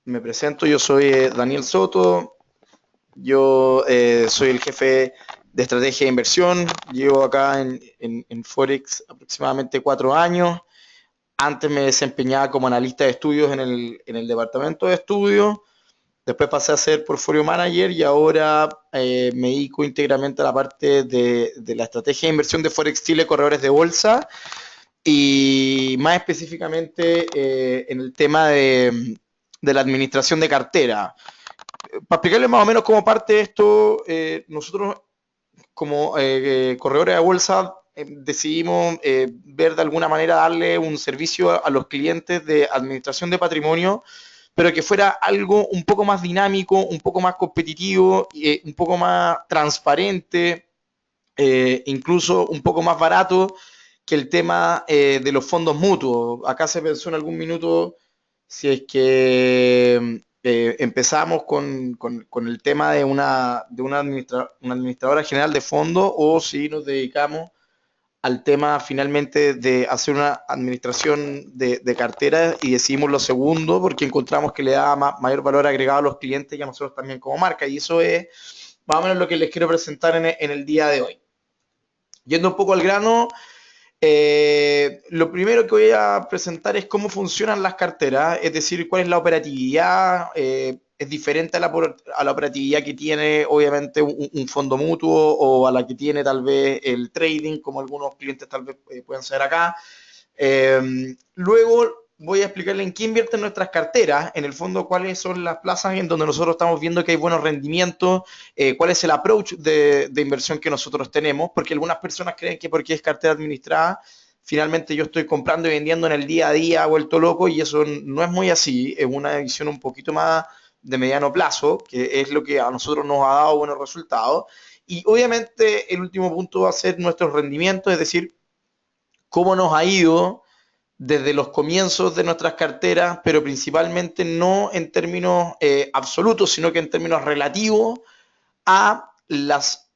Me presento, yo soy Daniel Soto, yo soy el jefe de estrategia de inversión, llevo acá en Forex aproximadamente 4 años. Antes me desempeñaba como analista de estudios en el departamento de estudios, después pasé a ser portfolio manager y ahora me dedico íntegramente a la parte de la estrategia de inversión de Forex Chile, corredores de bolsa y más específicamente en el tema de la administración de cartera. Para explicarles más o menos cómo parte esto, nosotros como corredores de bolsa decidimos ver de alguna manera darle un servicio a los clientes de administración de patrimonio, pero que fuera algo un poco más dinámico, un poco más competitivo, un poco más transparente, incluso un poco más barato que el tema de los fondos mutuos. Acá se pensó en algún minuto si es que empezamos con el tema una administradora general de fondos o si nos dedicamos al tema finalmente de hacer una administración de cartera y decidimos lo segundo porque encontramos que le da mayor valor agregado a los clientes y a nosotros también como marca. Y eso es más o menos lo que les quiero presentar en el día de hoy. Yendo un poco al grano, lo primero que voy a presentar es cómo funcionan las carteras, es decir, cuál es la operatividad. Es diferente a la operatividad que tiene obviamente un fondo mutuo o a la que tiene tal vez el trading, como algunos clientes tal vez puedan saber acá. Luego voy a explicarle en qué invierten nuestras carteras, en el fondo cuáles son las plazas en donde nosotros estamos viendo que hay buenos rendimientos, cuál es el approach de inversión que nosotros tenemos, porque algunas personas creen que porque es cartera administrada, finalmente yo estoy comprando y vendiendo en el día a día, vuelto loco, y eso no es muy así, es una visión un poquito más de mediano plazo, que es lo que a nosotros nos ha dado buenos resultados. Y obviamente el último punto va a ser nuestros rendimientos, es decir, cómo nos ha ido desde los comienzos de nuestras carteras, pero principalmente no en términos absolutos, sino que en términos relativos a las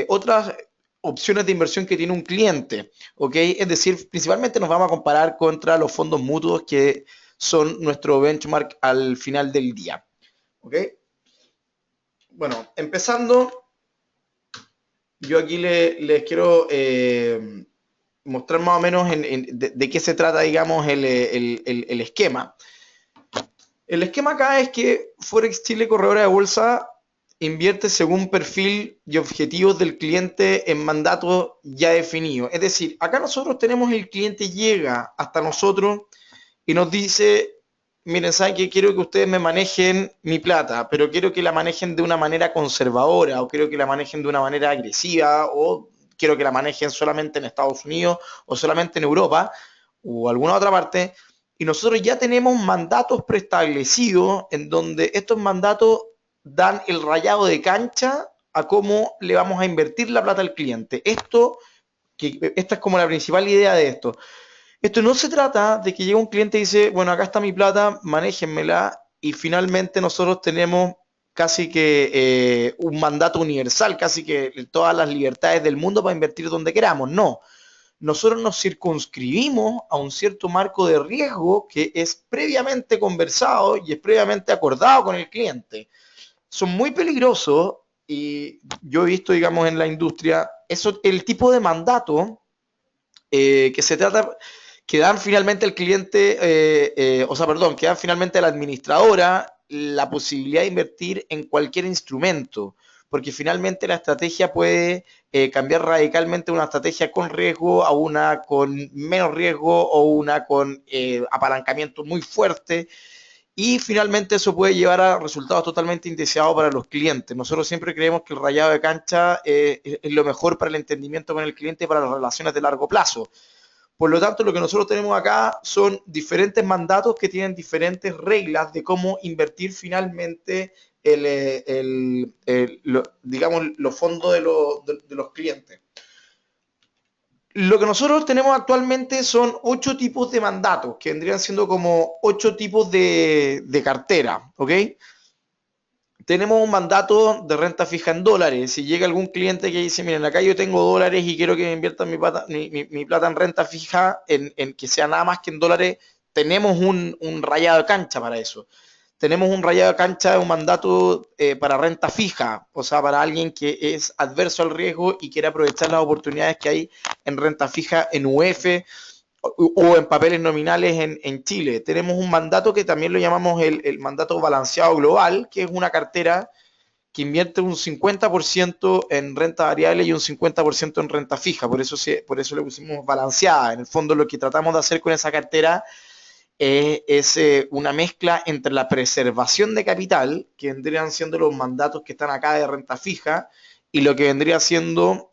otras opciones de inversión que tiene un cliente, ¿ok? Es decir, principalmente nos vamos a comparar contra los fondos mutuos que son nuestro benchmark al final del día, ¿ok? Bueno, empezando, yo aquí les quiero mostrar más o menos de qué se trata, digamos, el esquema. El esquema acá es que Forex Chile Corredora de Bolsa invierte según perfil y objetivos del cliente en mandato ya definido. Es decir, acá nosotros tenemos el cliente llega hasta nosotros y nos dice, miren, ¿saben qué? Quiero que ustedes me manejen mi plata, pero quiero que la manejen de una manera conservadora o quiero que la manejen de una manera agresiva o quiero que la manejen solamente en Estados Unidos o solamente en Europa o alguna otra parte. Y nosotros ya tenemos mandatos preestablecidos en donde estos mandatos dan el rayado de cancha a cómo le vamos a invertir la plata al cliente. Esta es como la principal idea de esto. Esto no se trata de que llegue un cliente y dice, bueno, acá está mi plata, manéjenmela, y finalmente nosotros tenemos casi que un mandato universal, casi que todas las libertades del mundo para invertir donde queramos. No, nosotros nos circunscribimos a un cierto marco de riesgo que es previamente conversado y es previamente acordado con el cliente. Son muy peligrosos y yo he visto, digamos, en la industria, eso, el tipo de mandato que se trata, que dan finalmente al cliente, que dan finalmente a la administradora la posibilidad de invertir en cualquier instrumento, porque finalmente la estrategia puede cambiar radicalmente una estrategia con riesgo a una con menos riesgo o una con apalancamiento muy fuerte. Y finalmente eso puede llevar a resultados totalmente indeseados para los clientes. Nosotros siempre creemos que el rayado de cancha es lo mejor para el entendimiento con el cliente y para las relaciones de largo plazo. Por lo tanto, lo que nosotros tenemos acá son diferentes mandatos que tienen diferentes reglas de cómo invertir finalmente digamos, los fondos de los clientes. Lo que nosotros tenemos actualmente son 8 tipos de mandatos, que vendrían siendo como 8 tipos de cartera, ¿ok? Tenemos un mandato de renta fija en dólares. Si llega algún cliente que dice, miren, acá yo tengo dólares y quiero que me inviertan mi plata en renta fija, en que sea nada más que en dólares, tenemos un rayado de cancha para eso. tenemos un rayado de cancha de un mandato para renta fija, o sea, para alguien que es adverso al riesgo y quiere aprovechar las oportunidades que hay en renta fija en UF o en papeles nominales en Chile. Tenemos un mandato que también lo llamamos el mandato balanceado global, que es una cartera que invierte un 50% en renta variable y un 50% en renta fija. Por eso le pusimos balanceada. En el fondo lo que tratamos de hacer con esa cartera es una mezcla entre la preservación de capital, que vendrían siendo los mandatos que están acá de renta fija, y lo que vendría siendo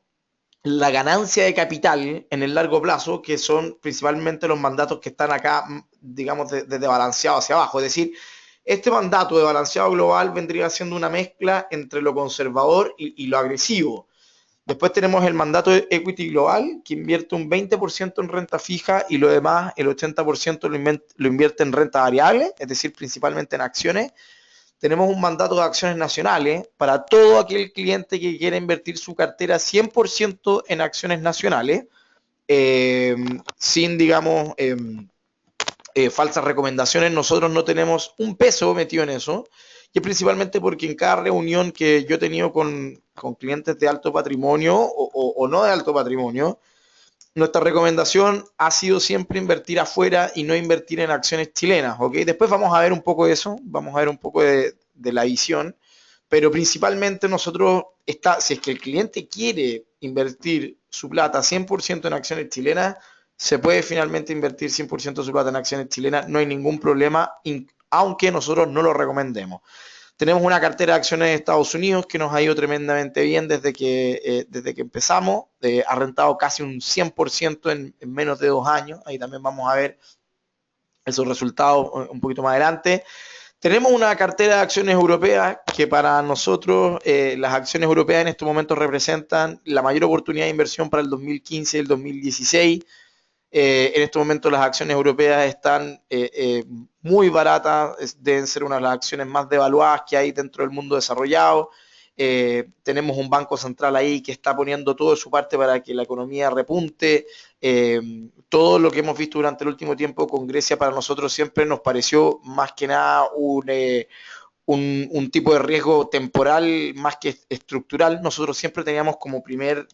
la ganancia de capital en el largo plazo, que son principalmente los mandatos que están acá, digamos, desde balanceado hacia abajo. Es decir, este mandato de balanceado global vendría siendo una mezcla entre lo conservador y lo agresivo. Después tenemos el mandato de equity global, que invierte un 20% en renta fija y lo demás, el 80% lo invierte en renta variable, es decir, principalmente en acciones. Tenemos un mandato de acciones nacionales para todo aquel cliente que quiera invertir su cartera 100% en acciones nacionales, sin, digamos, falsas recomendaciones. Nosotros no tenemos un peso metido en eso, y es principalmente porque en cada reunión que yo he tenido con clientes de alto patrimonio o no de alto patrimonio, nuestra recomendación ha sido siempre invertir afuera y no invertir en acciones chilenas, ¿ok? Después vamos a ver un poco de eso, vamos a ver un poco de la visión, pero principalmente nosotros, si es que el cliente quiere invertir su plata 100% en acciones chilenas, se puede finalmente invertir 100% de su plata en acciones chilenas, no hay ningún problema, aunque nosotros no lo recomendemos. Tenemos una cartera de acciones de Estados Unidos que nos ha ido tremendamente bien desde que empezamos. Ha rentado casi un 100% en menos de 2 años. Ahí también vamos a ver esos resultados un poquito más adelante. Tenemos una cartera de acciones europeas que para nosotros las acciones europeas en estos momentos representan la mayor oportunidad de inversión para el 2015 y el 2016. En este momento las acciones europeas están muy baratas, deben ser una de las acciones más devaluadas que hay dentro del mundo desarrollado. Tenemos un banco central ahí que está poniendo todo de su parte para que la economía repunte. Todo lo que hemos visto durante el último tiempo con Grecia para nosotros siempre nos pareció más que nada un tipo de riesgo temporal más que estructural. Nosotros siempre teníamos como primer.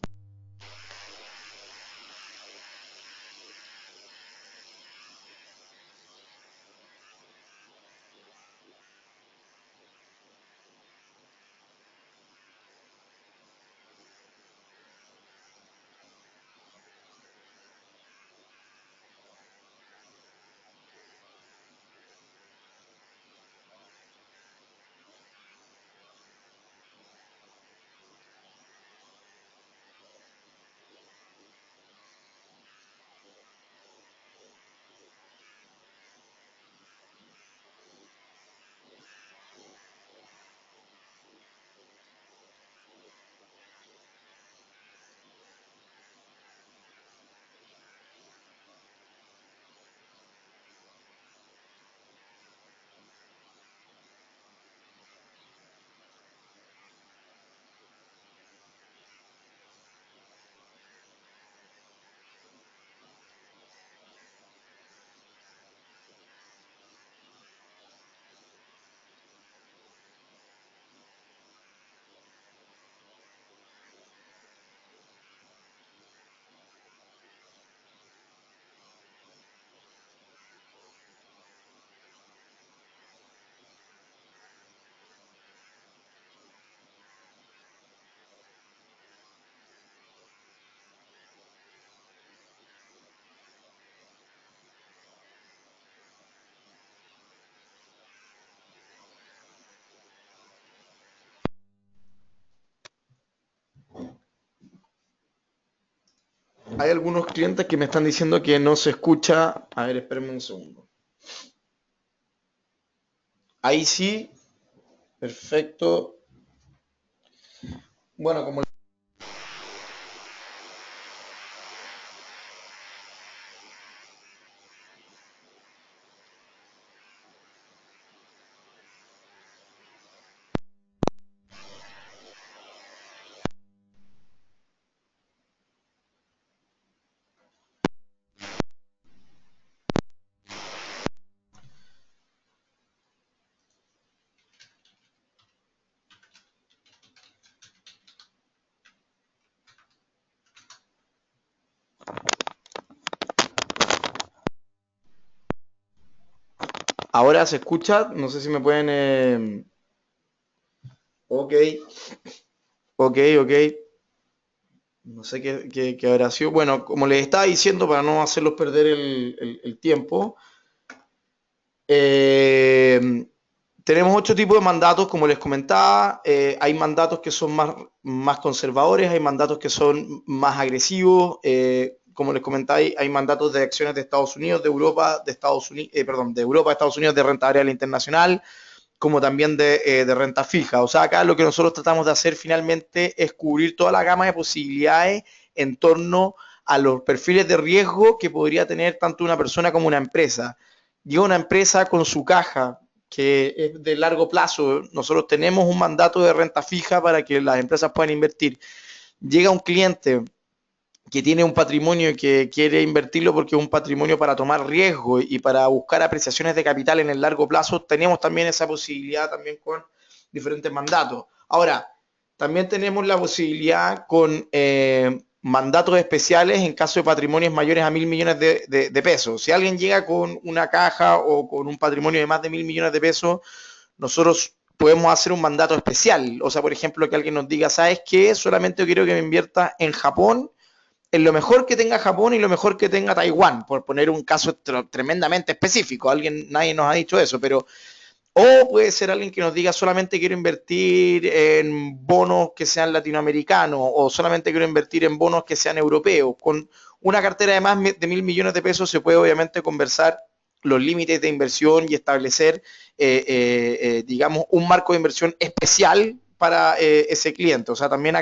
Hay algunos clientes que me están diciendo que no se escucha. A ver, espérenme un segundo. Ahí sí, perfecto. Bueno, como Ahora se escucha, no sé si me pueden... ok, ok. No sé qué habrá sido. Bueno, como les estaba diciendo, para no hacerlos perder el tiempo, eh, tenemos 8 tipos de mandatos, como les comentaba. Hay mandatos que son más conservadores, hay mandatos que son más agresivos. Como les comentaba, hay mandatos de acciones de Estados Unidos, de Europa, de Estados Unidos, perdón, de Europa, Estados Unidos, de renta variable internacional, como también de renta fija. O sea, acá lo que nosotros tratamos de hacer finalmente es cubrir toda la gama de posibilidades en torno a los perfiles de riesgo que podría tener tanto una persona como una empresa. Llega una empresa con su caja, que es de largo plazo. Nosotros tenemos un mandato de renta fija para que las empresas puedan invertir. Llega un cliente que tiene un patrimonio y que quiere invertirlo porque es un patrimonio para tomar riesgo y para buscar apreciaciones de capital en el largo plazo, tenemos también esa posibilidad también con diferentes mandatos. Ahora, también tenemos la posibilidad con mandatos especiales en caso de patrimonios mayores a 1.000 millones de pesos. Si alguien llega con una caja o con un patrimonio de más de 1.000 millones de pesos, nosotros podemos hacer un mandato especial. O sea, por ejemplo, que alguien nos diga, ¿sabes qué? Solamente quiero que me invierta en Japón, en lo mejor que tenga Japón y lo mejor que tenga Taiwán, por poner un caso tremendamente específico. Nadie nos ha dicho eso, pero o puede ser alguien que nos diga solamente quiero invertir en bonos que sean latinoamericanos o solamente quiero invertir en bonos que sean europeos. Con una cartera de más de 1.000 millones de pesos se puede obviamente conversar los límites de inversión y establecer, digamos, un marco de inversión especial para ese cliente. O sea, también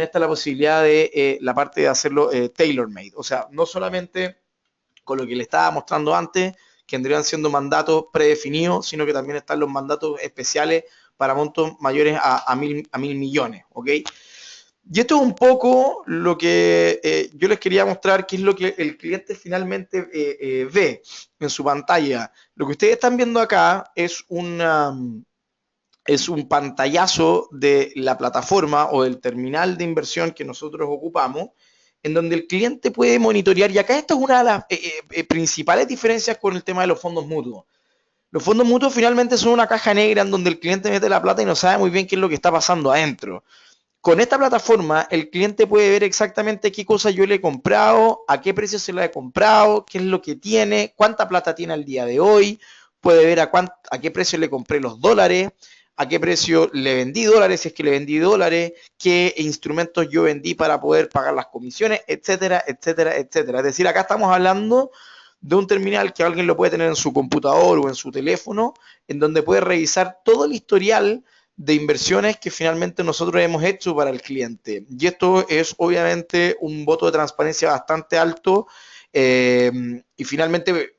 está la posibilidad de la parte de hacerlo tailor-made. O sea, no solamente con lo que le estaba mostrando antes, que vendrían siendo mandatos predefinidos, sino que también están los mandatos especiales para montos mayores a 1.000 millones, ¿ok? Y esto es un poco lo que yo les quería mostrar, qué es lo que el cliente finalmente ve en su pantalla. Lo que ustedes están viendo acá es un pantallazo de la plataforma o del terminal de inversión que nosotros ocupamos, en donde el cliente puede monitorear, y acá esta es una de las principales diferencias con el tema de los fondos mutuos. Los fondos mutuos finalmente son una caja negra en donde el cliente mete la plata y no sabe muy bien qué es lo que está pasando adentro. Con esta plataforma, el cliente puede ver exactamente qué cosa yo le he comprado, a qué precio se lo he comprado, qué es lo que tiene, cuánta plata tiene al día de hoy, puede ver a qué precio le compré los dólares, a qué precio le vendí dólares, si es que le vendí dólares, qué instrumentos yo vendí para poder pagar las comisiones, etcétera, etcétera, etcétera. Es decir, acá estamos hablando de un terminal que alguien lo puede tener en su computador o en su teléfono, en donde puede revisar todo el historial de inversiones que finalmente nosotros hemos hecho para el cliente. Y esto es obviamente un voto de transparencia bastante alto, y finalmente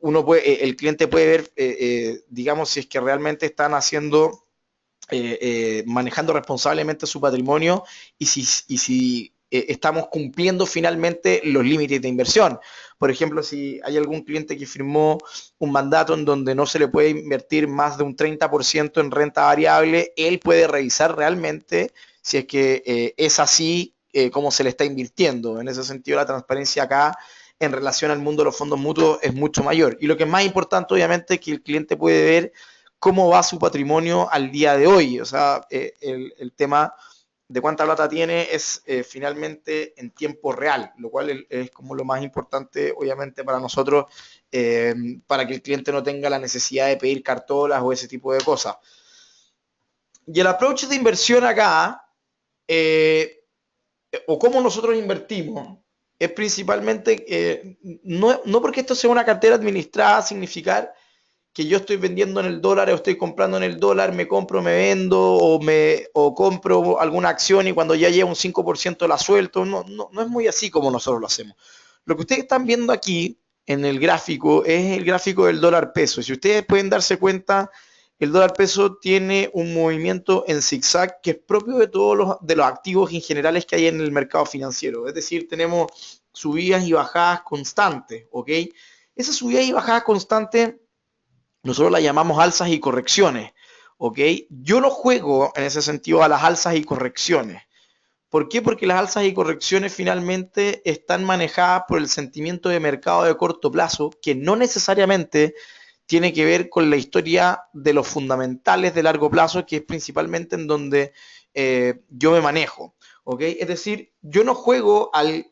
el cliente puede ver, digamos, si es que realmente están haciendo, manejando responsablemente su patrimonio y si estamos cumpliendo finalmente los límites de inversión. Por ejemplo, si hay algún cliente que firmó un mandato en donde no se le puede invertir más de un 30% en renta variable, él puede revisar realmente si es que es así como se le está invirtiendo. En ese sentido, la transparencia acá en relación al mundo de los fondos mutuos es mucho mayor. Y lo que es más importante, obviamente, es que el cliente puede ver cómo va su patrimonio al día de hoy. O sea, el tema de cuánta plata tiene es finalmente en tiempo real, lo cual es como lo más importante, obviamente, para nosotros, para que el cliente no tenga la necesidad de pedir cartolas o ese tipo de cosas. Y el approach de inversión acá, eh, o cómo nosotros invertimos, es principalmente, no porque esto sea una cartera administrada, significar que yo estoy vendiendo en el dólar o estoy comprando en el dólar, me compro, me vendo o compro alguna acción y cuando ya lleva un 5% la suelto. No es muy así como nosotros lo hacemos. Lo que ustedes están viendo aquí en el gráfico es el gráfico del dólar peso. Si ustedes pueden darse cuenta, el dólar peso tiene un movimiento en zigzag que es propio de todos los activos en generales que hay en el mercado financiero. Es decir, tenemos subidas y bajadas constantes, ¿ok? Esas subidas y bajadas constantes nosotros las llamamos alzas y correcciones, ¿ok? Yo no juego en ese sentido a las alzas y correcciones. ¿Por qué? Porque las alzas y correcciones finalmente están manejadas por el sentimiento de mercado de corto plazo, que no necesariamente tiene que ver con la historia de los fundamentales de largo plazo, que es principalmente en donde yo me manejo. ¿Ok? Es decir, yo no juego al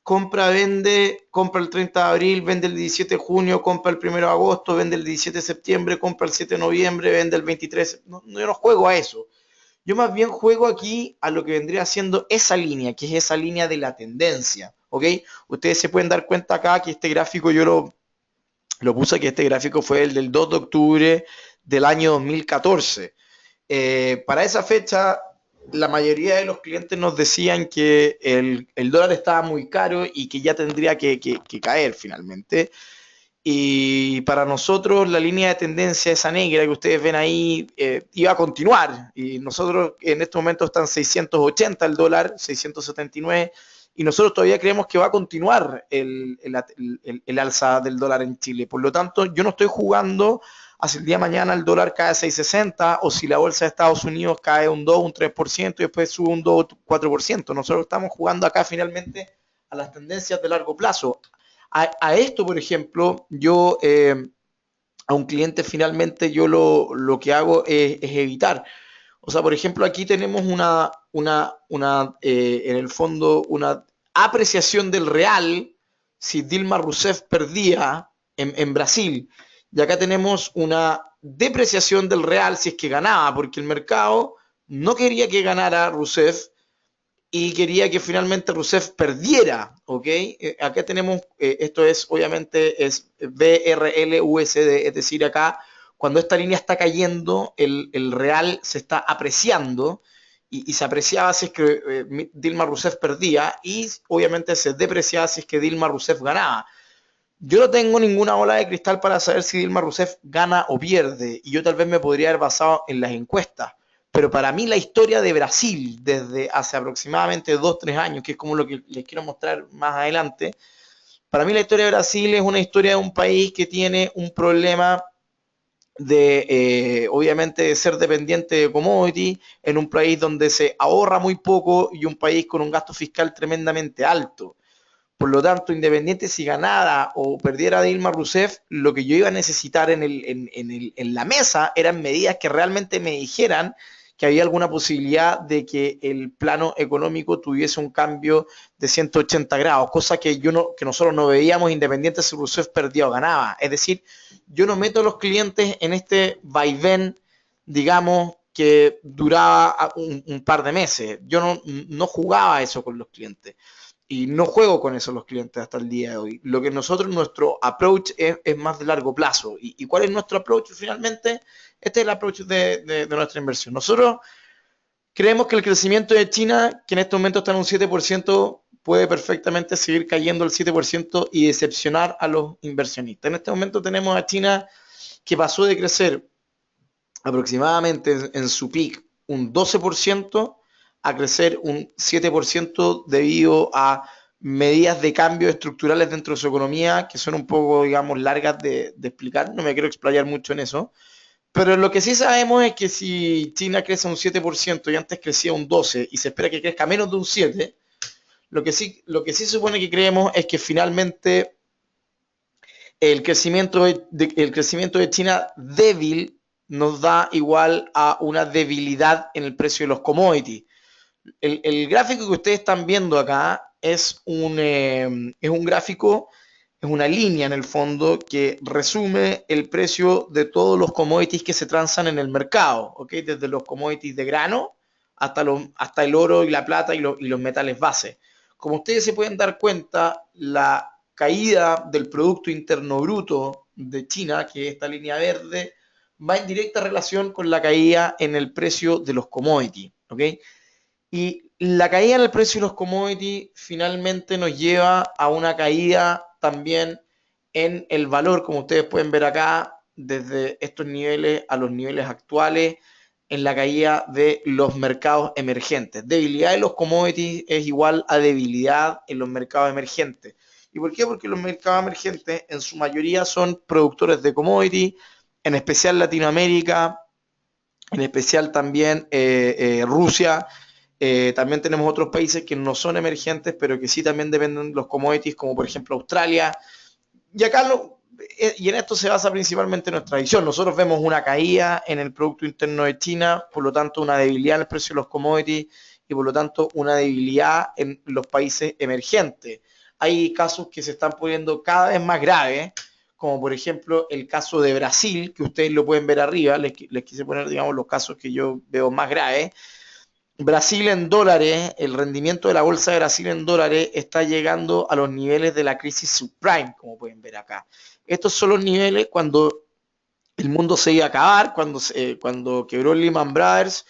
compra, vende, compra el 30 de abril, vende el 17 de junio, compra el 1 de agosto, vende el 17 de septiembre, compra el 7 de noviembre, vende el 23. No, yo no juego a eso. Yo más bien juego aquí a lo que vendría siendo esa línea, que es esa línea de la tendencia. ¿Ok? Ustedes se pueden dar cuenta acá que este gráfico yo lo puse, que este gráfico fue el del 2 de octubre del año 2014. Para esa fecha, la mayoría de los clientes nos decían que el dólar estaba muy caro y que ya tendría que caer finalmente. Y para nosotros la línea de tendencia, esa negra que ustedes ven ahí, iba a continuar. Y nosotros en este momento están 680 el dólar, 679, y nosotros todavía creemos que va a continuar el alza del dólar en Chile. Por lo tanto, yo no estoy jugando a si el día de mañana el dólar cae a 6,60 o si la bolsa de Estados Unidos cae un 2, un 3% y después sube un 2, 4%. Nosotros estamos jugando acá finalmente a las tendencias de largo plazo. A esto, por ejemplo, yo a un cliente finalmente yo lo que hago es evitar. O sea, por ejemplo, aquí tenemos en el fondo, una apreciación del real si Dilma Rousseff perdía en Brasil. Y acá tenemos una depreciación del real si es que ganaba, porque el mercado no quería que ganara Rousseff y quería que finalmente Rousseff perdiera, ¿ok? Acá tenemos, esto es obviamente es BRLUSD, es decir, acá cuando esta línea está cayendo, el real se está apreciando y se apreciaba si es que Dilma Rousseff perdía y obviamente se depreciaba si es que Dilma Rousseff ganaba. Yo no tengo ninguna bola de cristal para saber si Dilma Rousseff gana o pierde, y yo tal vez me podría haber basado en las encuestas. Pero para mí la historia de Brasil, desde hace aproximadamente 2, 3 años, que es como lo que les quiero mostrar más adelante, para mí la historia de Brasil es una historia de un país que tiene un problema obviamente, de ser dependiente de commodity, en un país donde se ahorra muy poco y un país con un gasto fiscal tremendamente alto. Por lo tanto, independiente si ganara o perdiera Dilma Rousseff, lo que yo iba a necesitar en la mesa eran medidas que realmente me dijeran que había alguna posibilidad de que el plano económico tuviese un cambio de 180 grados, cosa que nosotros no veíamos independiente si Rousseff perdía o ganaba. Es decir, yo no meto a los clientes en este vaivén, digamos, que duraba un par de meses. Yo no jugaba eso con los clientes y no juego con eso los clientes hasta el día de hoy. Lo que nosotros, nuestro approach es más de largo plazo. ¿Y cuál es nuestro approach finalmente? Este es el approach de nuestra inversión. Nosotros creemos que el crecimiento de China, que en este momento está en un 7%, puede perfectamente seguir cayendo el 7% y decepcionar a los inversionistas. En este momento tenemos a China que pasó de crecer aproximadamente en su peak un 12% a crecer un 7% debido a medidas de cambio estructurales dentro de su economía que son un poco, digamos, largas de explicar. No me quiero explayar mucho en eso. Pero lo que sí sabemos es que si China crece un 7% y antes crecía un 12% y se espera que crezca menos de un 7%, lo que sí supone que creemos es que finalmente el crecimiento de China débil nos da igual a una debilidad en el precio de los commodities. El gráfico que ustedes están viendo acá es un gráfico, es una línea en el fondo que resume el precio de todos los commodities que se transan en el mercado, ¿ok? Desde los commodities de grano hasta el oro y la plata y los metales base. Como ustedes se pueden dar cuenta, la caída del Producto Interno Bruto de China, que es esta línea verde, va en directa relación con la caída en el precio de los commodities, ¿ok? Y la caída en el precio de los commodities finalmente nos lleva a una caída también en el valor, como ustedes pueden ver acá, desde estos niveles a los niveles actuales, en la caída de los mercados emergentes. Debilidad de los commodities es igual a debilidad en los mercados emergentes. ¿Y por qué? Porque los mercados emergentes en su mayoría son productores de commodities, en especial Latinoamérica, en especial también Rusia. También tenemos otros países que no son emergentes, pero que sí también dependen de los commodities, como por ejemplo Australia. Y acá y en esto se basa principalmente nuestra visión. Nosotros vemos una caída en el Producto Interno de China, por lo tanto una debilidad en el precio de los commodities y por lo tanto una debilidad en los países emergentes. Hay casos que se están poniendo cada vez más graves, como por ejemplo el caso de Brasil, que ustedes lo pueden ver arriba, les quise poner, digamos, los casos que yo veo más graves. Brasil en dólares, el rendimiento de la bolsa de Brasil en dólares está llegando a los niveles de la crisis subprime, como pueden ver acá. Estos son los niveles cuando el mundo se iba a acabar, cuando quebró Lehman Brothers,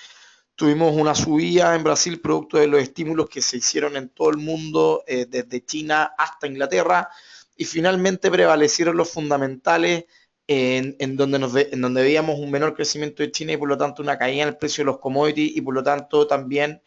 tuvimos una subida en Brasil producto de los estímulos que se hicieron en todo el mundo, desde China hasta Inglaterra, y finalmente prevalecieron los fundamentales en donde veíamos un menor crecimiento de China y por lo tanto una caída en el precio de los commodities y por lo tanto también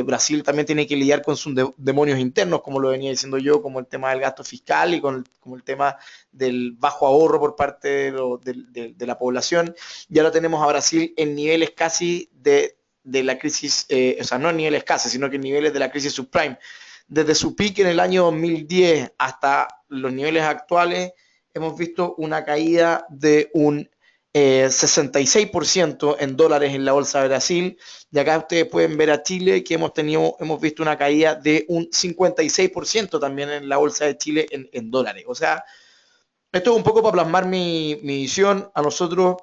Brasil también tiene que lidiar con sus demonios internos, como lo venía diciendo yo, como el tema del gasto fiscal y como el tema del bajo ahorro por parte de la población. Y ahora tenemos a Brasil en niveles casi de la crisis, o sea, no en niveles casi, sino que en niveles de la crisis subprime. Desde su pico en el año 2010 hasta los niveles actuales, hemos visto una caída de un 66% en dólares en la bolsa de Brasil. Y acá ustedes pueden ver a Chile, que hemos visto una caída de un 56% también en la bolsa de Chile en dólares. O sea, esto es un poco para plasmar mi visión. A nosotros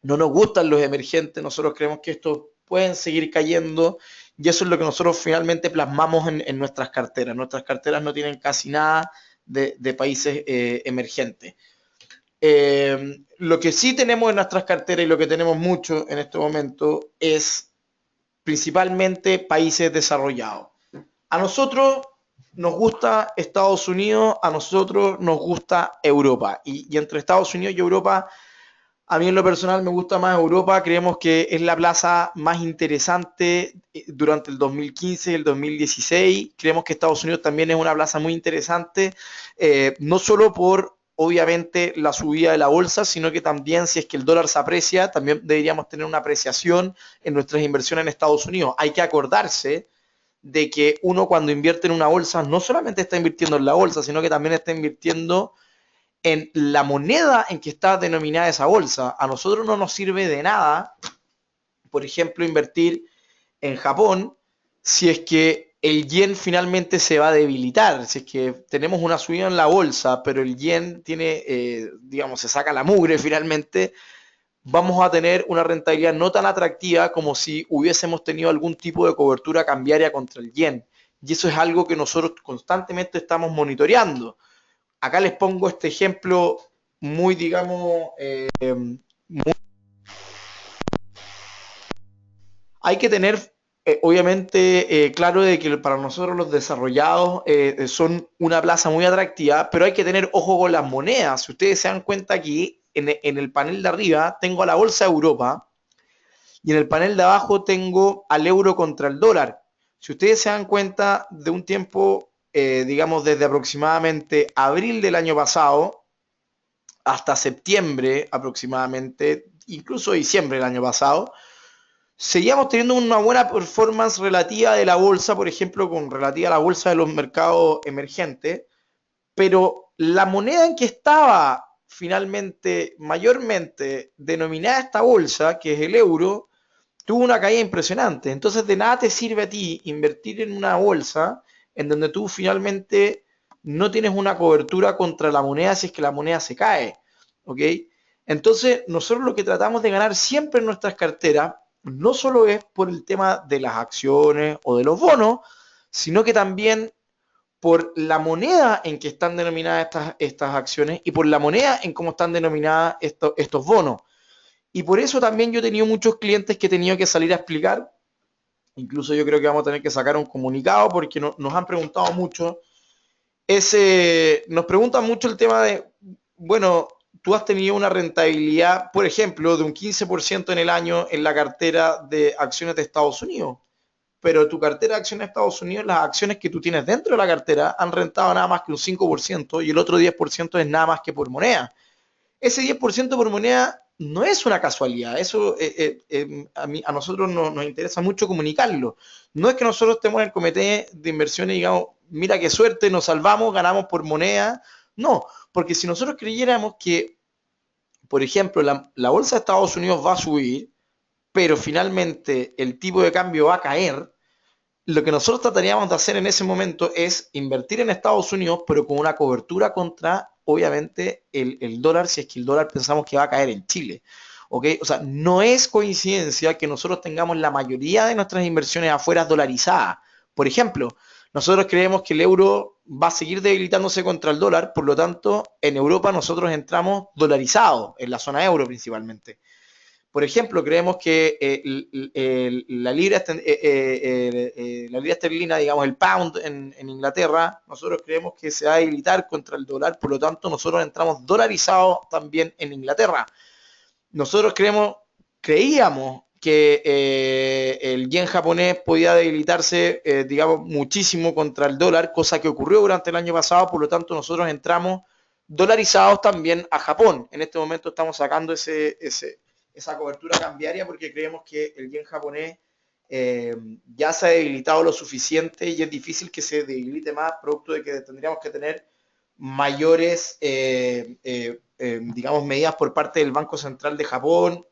no nos gustan los emergentes, nosotros creemos que estos pueden seguir cayendo y eso es lo que nosotros finalmente plasmamos en nuestras carteras. Nuestras carteras no tienen casi nada de países emergentes. Lo que sí tenemos en nuestras carteras y lo que tenemos mucho en este momento es principalmente países desarrollados. A nosotros nos gusta Estados Unidos, a nosotros nos gusta Europa y entre Estados Unidos y Europa, a mí en lo personal me gusta más Europa, creemos que es la plaza más interesante durante el 2015 y el 2016, creemos que Estados Unidos también es una plaza muy interesante, no solo por obviamente la subida de la bolsa, sino que también si es que el dólar se aprecia, también deberíamos tener una apreciación en nuestras inversiones en Estados Unidos. Hay que acordarse de que uno cuando invierte en una bolsa no solamente está invirtiendo en la bolsa, sino que también está invirtiendo en la moneda en que está denominada esa bolsa. A nosotros no nos sirve de nada, por ejemplo, invertir en Japón si es que el yen finalmente se va a debilitar, si es que tenemos una subida en la bolsa, pero el yen tiene, digamos, se saca la mugre finalmente, vamos a tener una rentabilidad no tan atractiva como si hubiésemos tenido algún tipo de cobertura cambiaria contra el yen. Y eso es algo que nosotros constantemente estamos monitoreando. Acá les pongo este ejemplo muy, digamos, hay que tener, obviamente, claro de que para nosotros los desarrollados son una plaza muy atractiva, pero hay que tener ojo con las monedas. Si ustedes se dan cuenta aquí, en el panel de arriba tengo a la bolsa de Europa y en el panel de abajo tengo al euro contra el dólar. Si ustedes se dan cuenta de un tiempo, digamos, desde aproximadamente abril del año pasado hasta septiembre aproximadamente, incluso diciembre del año pasado, seguíamos teniendo una buena performance relativa de la bolsa, por ejemplo, con relativa a la bolsa de los mercados emergentes, pero la moneda en que estaba finalmente, mayormente denominada esta bolsa, que es el euro, tuvo una caída impresionante. Entonces, de nada te sirve a ti invertir en una bolsa en donde tú finalmente no tienes una cobertura contra la moneda si es que la moneda se cae. ¿Ok? Entonces, nosotros lo que tratamos de ganar siempre en nuestras carteras no solo es por el tema de las acciones o de los bonos, sino que también por la moneda en que están denominadas estas acciones y por la moneda en cómo están denominadas estos bonos. Y por eso también yo he tenido muchos clientes que he tenido que salir a explicar. Incluso yo creo que vamos a tener que sacar un comunicado porque nos han preguntado mucho. Nos preguntan mucho el tema de, bueno, tú has tenido una rentabilidad, por ejemplo, de un 15% en el año en la cartera de acciones de Estados Unidos. Pero tu cartera de acciones de Estados Unidos, las acciones que tú tienes dentro de la cartera han rentado nada más que un 5% y el otro 10% es nada más que por moneda. Ese 10% por moneda no es una casualidad, eso a nosotros nos interesa mucho comunicarlo. No es que nosotros estemos en el comité de inversiones y digamos, mira qué suerte, nos salvamos, ganamos por moneda, No, porque si nosotros creyéramos que, por ejemplo, la bolsa de Estados Unidos va a subir, pero finalmente el tipo de cambio va a caer, lo que nosotros trataríamos de hacer en ese momento es invertir en Estados Unidos, pero con una cobertura contra, obviamente, el dólar, si es que el dólar pensamos que va a caer en Chile. ¿Ok? O sea, no es coincidencia que nosotros tengamos la mayoría de nuestras inversiones afuera dolarizadas. Por ejemplo, nosotros creemos que el euro va a seguir debilitándose contra el dólar, por lo tanto, en Europa nosotros entramos dolarizados, en la zona euro principalmente. Por ejemplo, creemos que la libra esterlina, digamos el pound en Inglaterra, nosotros creemos que se va a debilitar contra el dólar, por lo tanto nosotros entramos dolarizados también en Inglaterra. Nosotros creíamos que el yen japonés podía debilitarse, digamos, muchísimo contra el dólar, cosa que ocurrió durante el año pasado, por lo tanto nosotros entramos dolarizados también a Japón. En este momento estamos sacando esa cobertura cambiaria porque creemos que el yen japonés ya se ha debilitado lo suficiente y es difícil que se debilite más, producto de que tendríamos que tener mayores, digamos, medidas por parte del Banco Central de Japón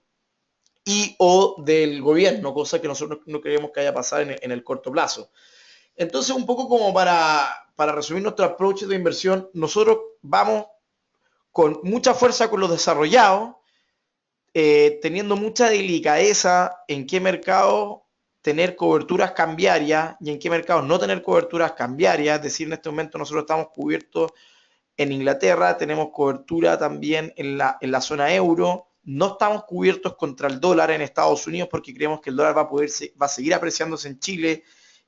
y o del gobierno, cosa que nosotros no queremos que haya pasado en el corto plazo. Entonces, un poco como para resumir nuestro approach de inversión, nosotros vamos con mucha fuerza con los desarrollados, teniendo mucha delicadeza en qué mercado tener coberturas cambiarias y en qué mercados no tener coberturas cambiarias. Es decir, en este momento nosotros estamos cubiertos en Inglaterra, tenemos cobertura también en la zona euro. No estamos cubiertos contra el dólar en Estados Unidos porque creemos que el dólar va a seguir apreciándose en Chile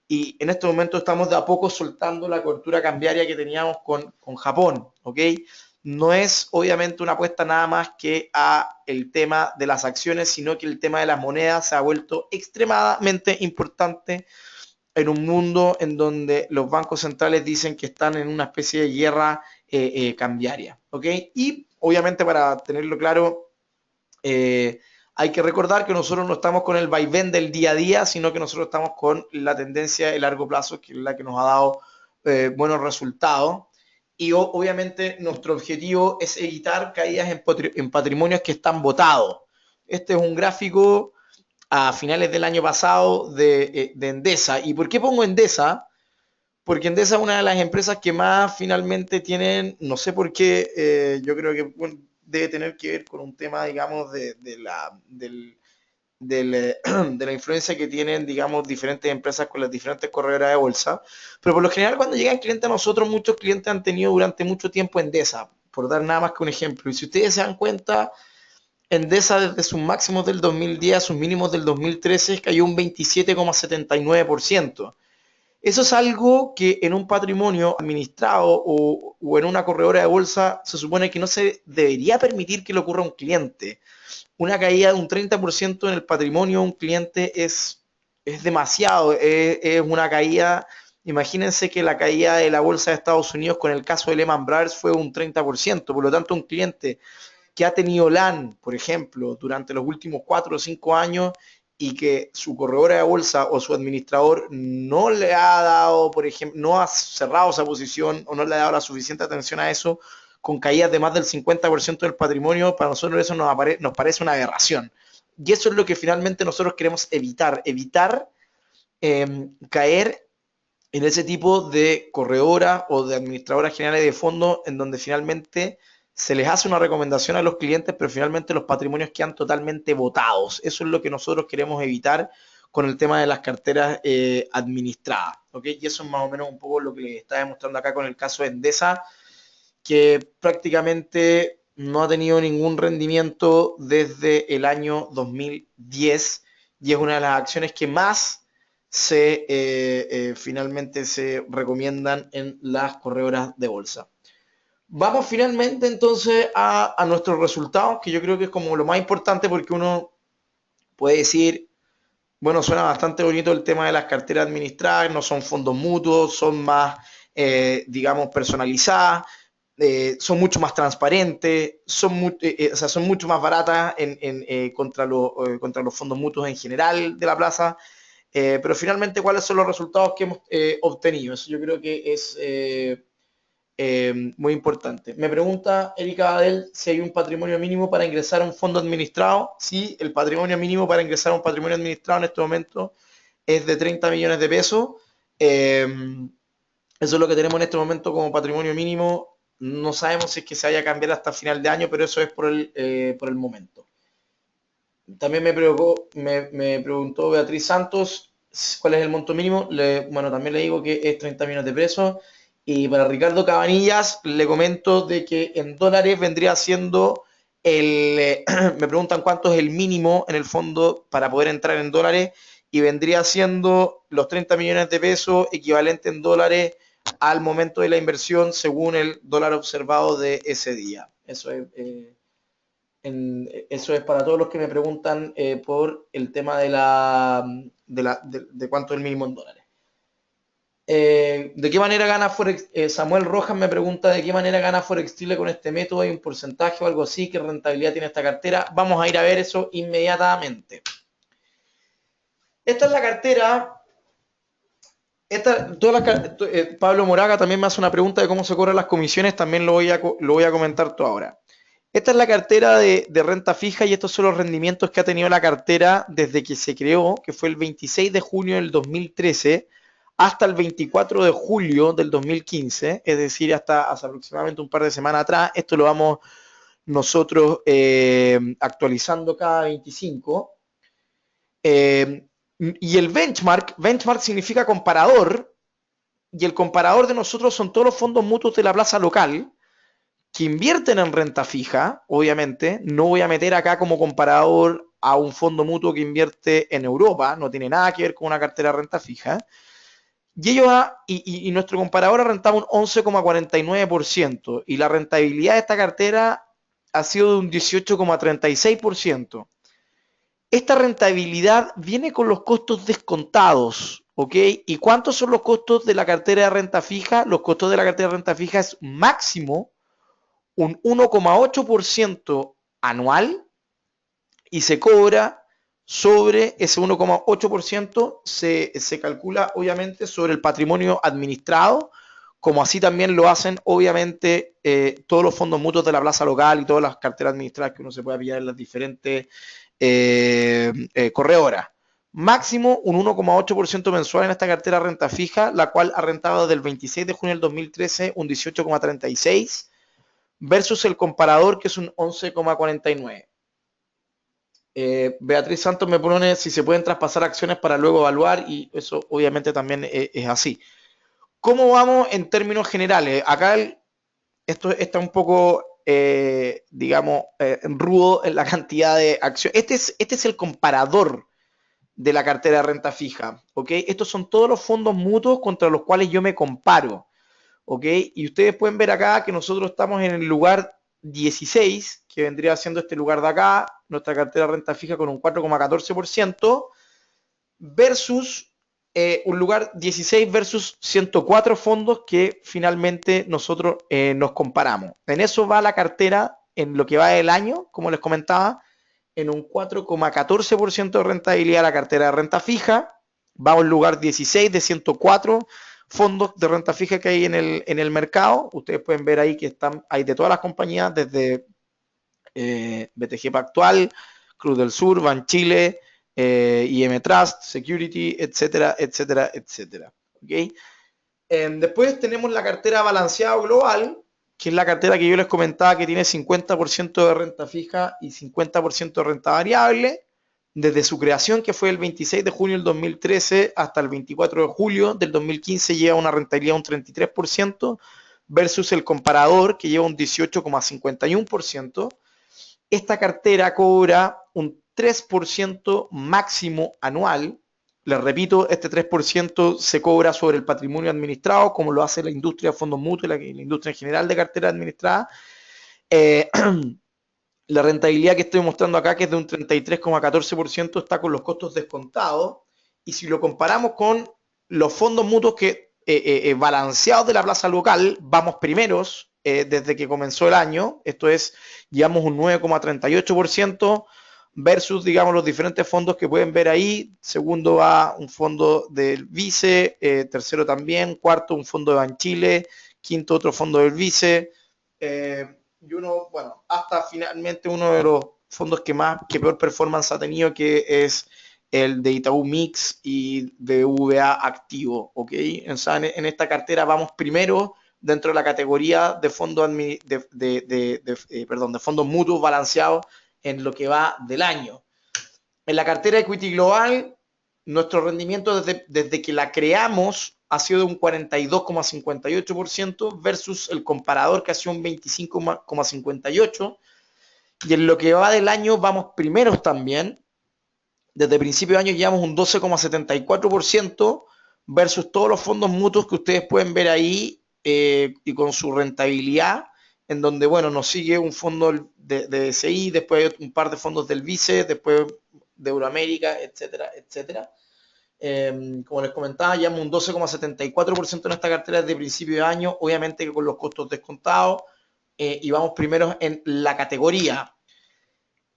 y en este momento estamos de a poco soltando la cobertura cambiaria que teníamos con Japón, ¿ok? No es obviamente una apuesta nada más que a el tema de las acciones, sino que el tema de las monedas se ha vuelto extremadamente importante en un mundo en donde los bancos centrales dicen que están en una especie de guerra cambiaria, ¿ok? Y obviamente para tenerlo claro, hay que recordar que nosotros no estamos con el vaivén del día a día, sino que nosotros estamos con la tendencia de largo plazo, que es la que nos ha dado buenos resultados. Y obviamente nuestro objetivo es evitar caídas en patrimonios que están botados. Este es un gráfico a finales del año pasado de Endesa. ¿Y por qué pongo Endesa? Porque Endesa es una de las empresas que más finalmente tienen, no sé por qué, yo creo que bueno, debe tener que ver con un tema, digamos, de la influencia que tienen, digamos, diferentes empresas con las diferentes corredoras de bolsa. Pero por lo general, cuando llegan clientes a nosotros, muchos clientes han tenido durante mucho tiempo Endesa, por dar nada más que un ejemplo. Y si ustedes se dan cuenta, Endesa desde sus máximos del 2010 a sus mínimos del 2013 cayó un 27,79%. Eso es algo que en un patrimonio administrado o en una corredora de bolsa se supone que no se debería permitir que le ocurra a un cliente. Una caída de un 30% en el patrimonio de un cliente es demasiado, es una caída. Imagínense que la caída de la bolsa de Estados Unidos con el caso de Lehman Brothers fue un 30%, por lo tanto un cliente que ha tenido LAN, por ejemplo, durante los últimos 4 o 5 años y que su corredora de bolsa o su administrador no le ha dado, por ejemplo, no ha cerrado esa posición o no le ha dado la suficiente atención a eso, con caídas de más del 50% del patrimonio, para nosotros eso nos parece una aberración. Y eso es lo que finalmente nosotros queremos evitar caer en ese tipo de corredoras o de administradoras generales de fondos en donde finalmente se les hace una recomendación a los clientes, pero finalmente los patrimonios quedan totalmente botados. Eso es lo que nosotros queremos evitar con el tema de las carteras administradas. ¿Okay? Y eso es más o menos un poco lo que les estaba demostrando acá con el caso de Endesa, que prácticamente no ha tenido ningún rendimiento desde el año 2010 y es una de las acciones que más finalmente se recomiendan en las corredoras de bolsa. Vamos finalmente entonces a nuestros resultados, que yo creo que es como lo más importante porque uno puede decir, bueno, suena bastante bonito el tema de las carteras administradas, no son fondos mutuos, son más, digamos, personalizadas, son mucho más transparentes, o sea, son mucho más baratas contra los fondos mutuos en general de la plaza. Pero finalmente, ¿cuáles son los resultados que hemos obtenido? Eso yo creo que es Muy importante. Me pregunta Erika Adel si hay un patrimonio mínimo para ingresar a un fondo administrado. Sí, el patrimonio mínimo para ingresar a un patrimonio administrado en este momento es de 30 millones de pesos. Eh, Eso es lo que tenemos en este momento como patrimonio mínimo. No sabemos si es que se vaya a cambiar hasta final de año, pero eso es por el momento. También me preguntó Beatriz Santos cuál es el monto mínimo. Bueno, también le digo que es 30 millones de pesos. Y para Ricardo Cabanillas le comento de que en dólares vendría siendo me preguntan cuánto es el mínimo en el fondo para poder entrar en dólares y vendría siendo los 30 millones de pesos equivalente en dólares al momento de la inversión según el dólar observado de ese día. Eso es para todos los que me preguntan por el tema de cuánto es el mínimo en dólares. ¿De qué manera gana Forex? Samuel Rojas me pregunta de qué manera gana Forex Chile con este método. ¿Hay un porcentaje o algo así? ¿Qué rentabilidad tiene esta cartera? Vamos a ir a ver eso inmediatamente. Esta es la cartera. Pablo Moraga también me hace una pregunta de cómo se cobran las comisiones. También lo voy a comentar todo ahora. Esta es la cartera de renta fija y estos son los rendimientos que ha tenido la cartera desde que se creó, que fue el 26 de junio del 2013 hasta el 24 de julio del 2015, es decir, hasta hace aproximadamente un par de semanas atrás. Esto lo vamos nosotros actualizando cada 25. Y el benchmark significa comparador, y el comparador de nosotros son todos los fondos mutuos de la plaza local, que invierten en renta fija, obviamente. No voy a meter acá como comparador a un fondo mutuo que invierte en Europa, no tiene nada que ver con una cartera de renta fija. Y nuestro comparador ha rentado un 11,49% y la rentabilidad de esta cartera ha sido de un 18,36%. Esta rentabilidad viene con los costos descontados, ¿ok? ¿Y cuántos son los costos de la cartera de renta fija? Los costos de la cartera de renta fija es máximo un 1,8% anual y se cobra sobre ese 1,8%, se calcula obviamente sobre el patrimonio administrado, como así también lo hacen obviamente todos los fondos mutuos de la plaza local y todas las carteras administradas que uno se puede pillar en las diferentes corredoras. Máximo un 1,8% mensual en esta cartera renta fija, la cual ha rentado desde el 26 de junio del 2013 un 18,36%, versus el comparador que es un 11,49. Beatriz Santos me pone si se pueden traspasar acciones para luego evaluar y eso obviamente también es así. ¿Cómo vamos en términos generales? Acá esto está un poco, digamos, rudo en la cantidad de acciones. Este es el comparador de la cartera de renta fija, ¿ok? Estos son todos los fondos mutuos contra los cuales yo me comparo. ¿Ok? Y ustedes pueden ver acá que nosotros estamos en el lugar 16, que vendría siendo este lugar de acá, nuestra cartera de renta fija con un 4,14%, versus un lugar 16 versus 104 fondos que finalmente nosotros nos comparamos. En eso va la cartera en lo que va del año, como les comentaba, en un 4,14% de rentabilidad la cartera de renta fija, va a un lugar 16 de 104 fondos de renta fija que hay en el mercado. Ustedes pueden ver ahí que hay de todas las compañías, desde BTG Pactual, Cruz del Sur, Banchile, IM Trust, Security, etcétera, etcétera, etcétera. ¿Okay? Después tenemos la cartera balanceada global, que es la cartera que yo les comentaba que tiene 50% de renta fija y 50% de renta variable. Desde su creación, que fue el 26 de junio del 2013 hasta el 24 de julio del 2015, lleva una rentabilidad de un 33% versus el comparador, que lleva un 18,51%. Esta cartera cobra un 3% máximo anual. Les repito, este 3% se cobra sobre el patrimonio administrado, como lo hace la industria de fondos mutuos, la industria en general de cartera administrada. La rentabilidad que estoy mostrando acá, que es de un 33,14%, está con los costos descontados. Y si lo comparamos con los fondos mutuos que balanceados de la plaza local, vamos primeros desde que comenzó el año. Esto es, llevamos un 9,38% versus, digamos, los diferentes fondos que pueden ver ahí. Segundo va un fondo del Vice, tercero también, cuarto un fondo de Banchile, quinto otro fondo del Vice, y uno, bueno, hasta finalmente uno de los fondos que peor performance ha tenido, que es el de Itaú Mix y de VA Activo, ¿ok? O sea, en esta cartera vamos primero dentro de la categoría de fondos de fondos mutuos balanceados en lo que va del año. En la cartera Equity Global, nuestro rendimiento desde que la creamos ha sido de un 42,58% versus el comparador que ha sido un 25,58%. Y en lo que va del año vamos primeros también. Desde principio de año llevamos un 12,74% versus todos los fondos mutuos que ustedes pueden ver ahí, y con su rentabilidad, en donde, bueno, nos sigue un fondo de SI, después hay un par de fondos del Vice, después de Euroamérica, etcétera, etcétera. Como les comentaba, llevamos un 12,74% en esta cartera desde principio de año, obviamente que con los costos descontados, y vamos primeros en la categoría.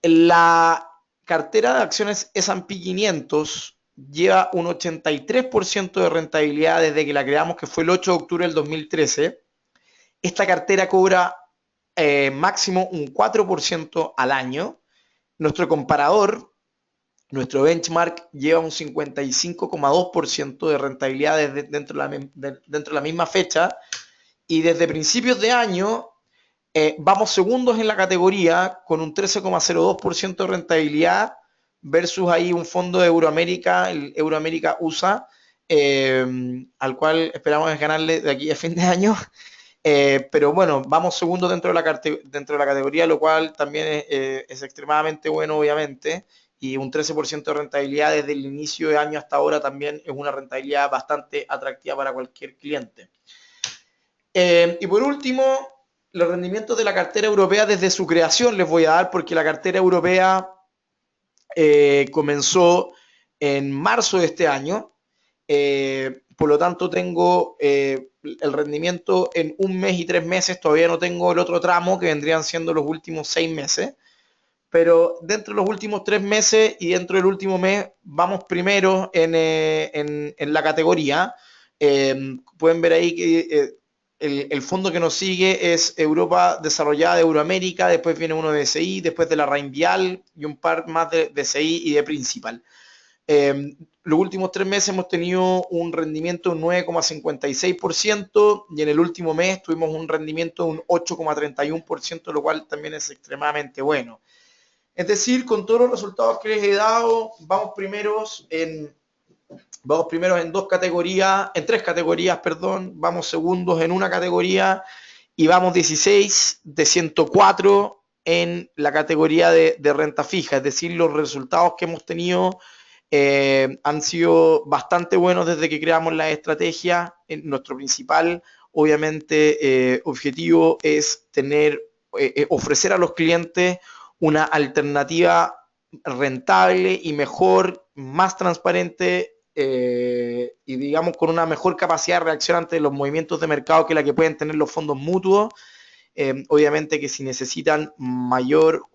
La cartera de acciones S&P 500 lleva un 83% de rentabilidad desde que la creamos, que fue el 8 de octubre del 2013. Esta cartera cobra máximo un 4% al año. Nuestro comparador, nuestro benchmark, lleva un 55,2% de rentabilidad dentro de la misma fecha. Y desde principios de año vamos segundos en la categoría con un 13,02% de rentabilidad versus ahí un fondo de Euroamérica, el Euroamérica USA, al cual esperamos ganarle de aquí a fin de año. Pero bueno, vamos segundos dentro de la categoría, lo cual también es extremadamente bueno, obviamente. Y un 13% de rentabilidad desde el inicio de año hasta ahora también es una rentabilidad bastante atractiva para cualquier cliente. Y por último, los rendimientos de la cartera europea desde su creación les voy a dar, porque la cartera europea comenzó en marzo de este año. Por lo tanto, tengo el rendimiento en un mes y 3 meses. Todavía no tengo el otro tramo, que vendrían siendo los últimos 6 meses. Pero dentro de los últimos 3 meses y dentro del último mes, vamos primero en la categoría. Pueden ver ahí que el fondo que nos sigue es Europa Desarrollada de Euroamérica, después viene uno de SI, después de la Reinvial y un par más de SI y de Principal. Los últimos 3 meses hemos tenido un rendimiento de un 9,56% y en el último mes tuvimos un rendimiento de un 8,31%, lo cual también es extremadamente bueno. Es decir, con todos los resultados que les he dado, vamos primeros en dos categorías, en 3 categorías, perdón, vamos segundos en una categoría y vamos 16 de 104 en la categoría de renta fija. Es decir, los resultados que hemos tenido han sido bastante buenos desde que creamos la estrategia. Nuestro principal, obviamente, objetivo es ofrecer a los clientes una alternativa rentable y mejor, más transparente, y digamos con una mejor capacidad de reacción ante los movimientos de mercado que la que pueden tener los fondos mutuos. Obviamente que si necesitan mayor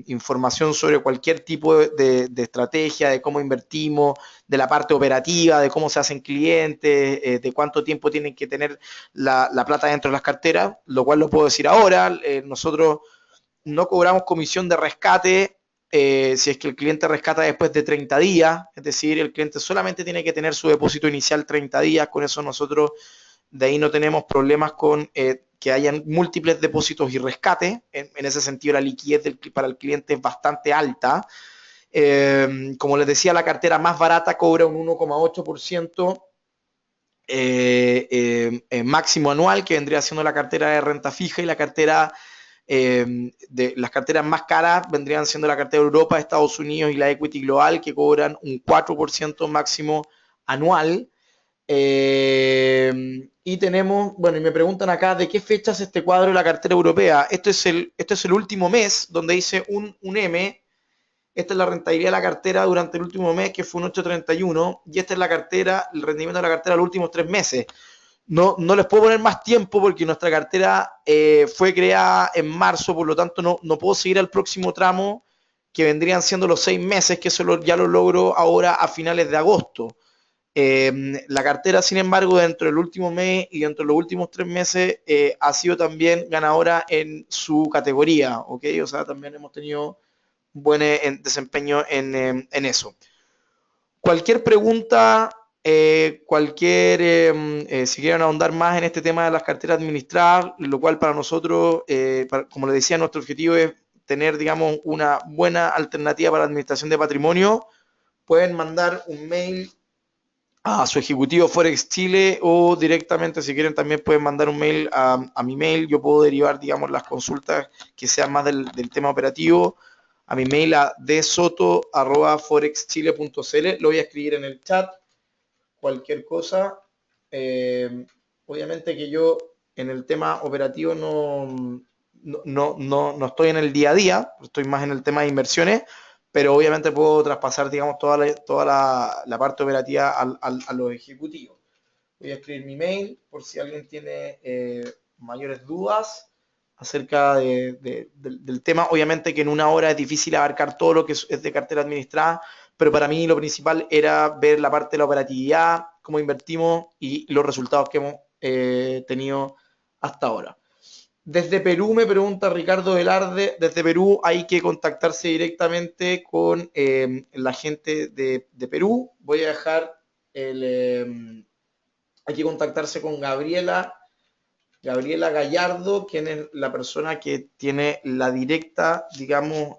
información sobre cualquier tipo de estrategia, de cómo invertimos, de la parte operativa, de cómo se hacen clientes, de cuánto tiempo tienen que tener la plata dentro de las carteras, lo cual lo puedo decir ahora. Nosotros no cobramos comisión de rescate si es que el cliente rescata después de 30 días, es decir, el cliente solamente tiene que tener su depósito inicial 30 días, con eso nosotros de ahí no tenemos problemas con que hayan múltiples depósitos y rescates. En ese sentido, la liquidez para el cliente es bastante alta. Como les decía, la cartera más barata cobra un 1,8% máximo anual, que vendría siendo la cartera de renta fija, y la cartera de las carteras más caras vendrían siendo la cartera de Europa, Estados Unidos y la Equity Global, que cobran un 4% máximo anual. Y tenemos, bueno, y me preguntan acá de qué fecha es este cuadro de la cartera europea. Este es el último mes donde dice un M. Esta es la rentabilidad de la cartera durante el último mes, que fue un 8,31, y esta es la cartera, el rendimiento de la cartera de los últimos 3 meses. No les puedo poner más tiempo porque nuestra cartera fue creada en marzo, por lo tanto no puedo seguir al próximo tramo, que vendrían siendo los 6 meses, que eso ya lo logro ahora a finales de agosto. La cartera, sin embargo, dentro del último mes y dentro de los últimos 3 meses ha sido también ganadora en su categoría, ¿ok? O sea, también hemos tenido buen desempeño en eso. Cualquier pregunta, si quieren ahondar más en este tema de las carteras administradas, lo cual para nosotros, como les decía, nuestro objetivo es tener, digamos, una buena alternativa para la administración de patrimonio, pueden mandar un mail a su ejecutivo Forex Chile o directamente, si quieren, también pueden mandar un mail a mi mail. Yo puedo derivar, digamos, las consultas que sean más del tema operativo a mi mail a dsoto@forexchile.cl. Lo voy a escribir en el chat. Cualquier cosa. Obviamente que yo en el tema operativo no estoy en el día a día, estoy más en el tema de inversiones, pero obviamente puedo traspasar, digamos, toda la parte operativa a los ejecutivos. Voy a escribir mi mail por si alguien tiene mayores dudas acerca del tema. Obviamente que en una hora es difícil abarcar todo lo que es de cartera administrada, pero para mí lo principal era ver la parte de la operatividad, cómo invertimos y los resultados que hemos tenido hasta ahora. Desde Perú me pregunta Ricardo Velarde, desde Perú hay que contactarse directamente con la gente de Perú. Voy a dejar hay que contactarse con Gabriela Gallardo, quien es la persona que tiene la directa, digamos,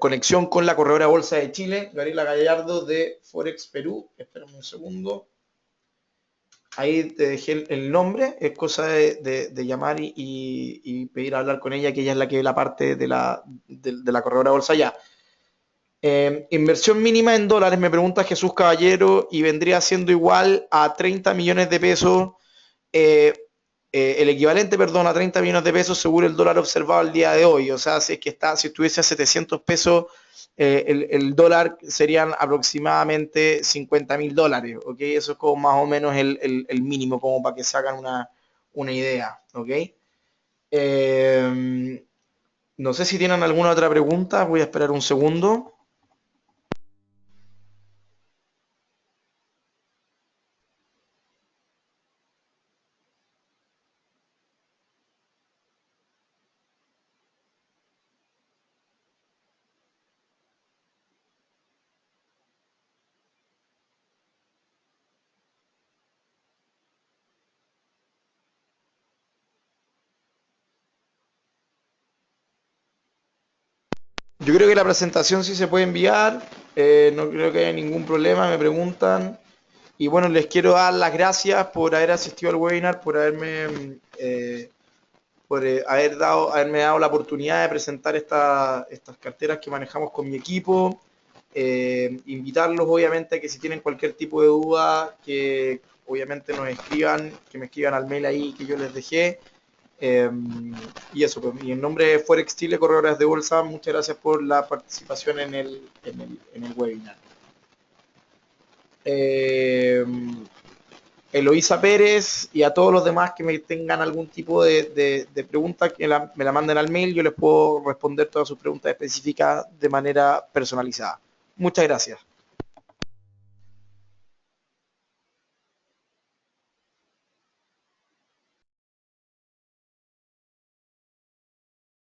conexión con la corredora Bolsa de Chile. Gabriela Gallardo de Forex Perú. Espérame un segundo. Ahí te dejé el nombre, es cosa de llamar y pedir a hablar con ella, que ella es la que ve la parte de la corredora bolsa ya. Inversión mínima en dólares, me pregunta Jesús Caballero, y vendría siendo igual a 30 millones de pesos, el equivalente, perdón, a 30 millones de pesos según el dólar observado al día de hoy. O sea, si estuviese a 700 pesos, el dólar serían aproximadamente 50.000 dólares, ¿ok? Eso es como más o menos el mínimo, como para que se hagan una idea, ¿ok? No sé si tienen alguna otra pregunta, voy a esperar un segundo. Yo creo que la presentación sí se puede enviar, no creo que haya ningún problema, me preguntan. Y bueno, les quiero dar las gracias por haber asistido al webinar, por haberme dado la oportunidad de presentar estas carteras que manejamos con mi equipo. Invitarlos obviamente a que si tienen cualquier tipo de duda, que obviamente nos escriban, que me escriban al mail ahí que yo les dejé. Y eso, pues, y en nombre de Forex Chile, corredores de bolsa, muchas gracias por la participación en el webinar. Eloísa Pérez y a todos los demás que me tengan algún tipo de pregunta, que me la manden al mail, yo les puedo responder todas sus preguntas específicas de manera personalizada. Muchas gracias.